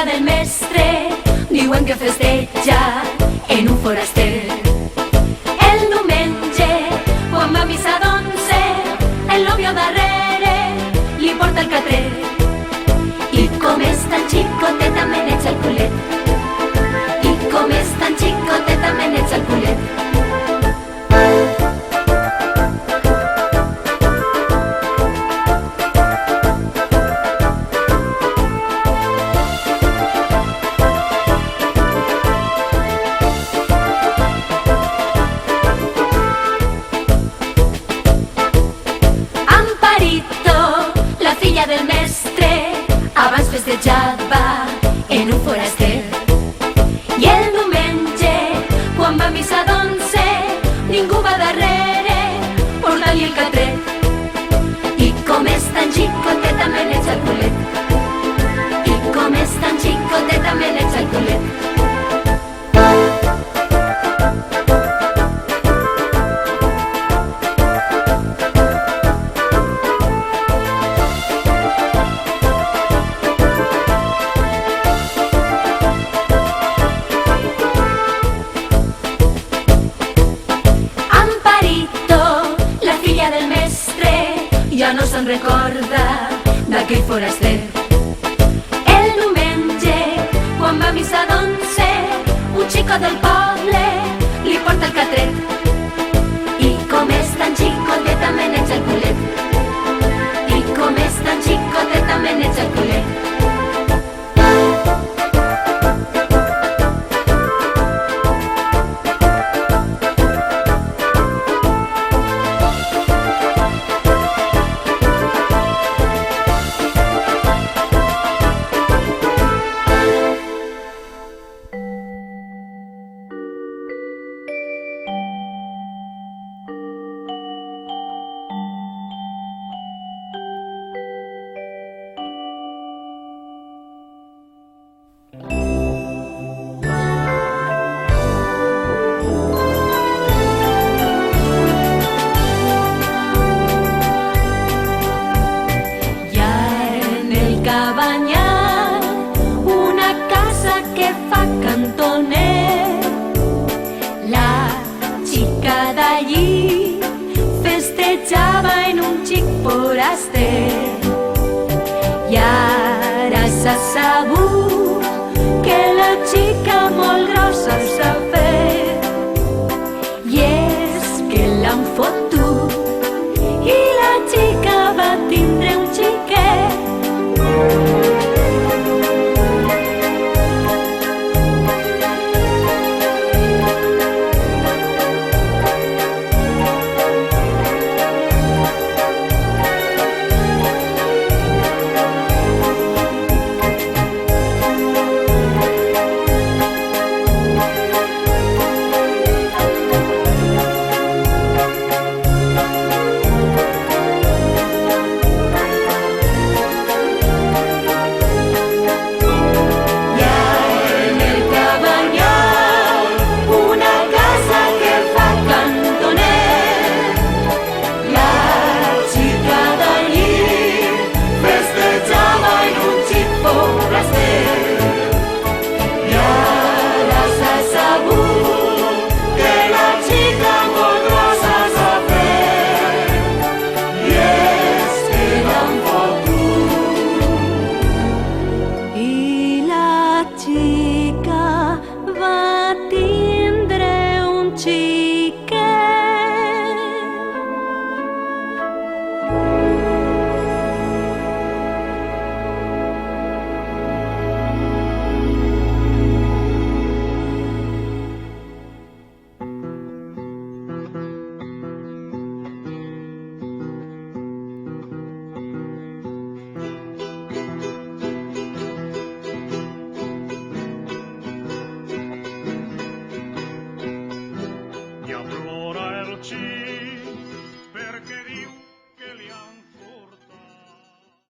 del mestre, diuen que festeja en un foraster. El diumenge, quan va a missa d'11, el nòvio darrere li porta el catret. I com és tan xicoteta me n'ets el culet. I com és tan xicoteta me n'ets el culet. Del mestre, abans festejava en un foraster. I el diumenge, quan va a missa d'11, ningú va darrere portant-li el catret. I com és tan xicoteta me n'ets el culet. I com és tan xicoteta me n'ets el culet. Ja no se'n recorda d'aquell foraster. El diumenge, quan va a missa d'11, un xicot del poble li porta el catret. I com és tan xicoteta me n'ets el culet. I com és tan xicoteta me n'ets el culet. I ara s'ha sabut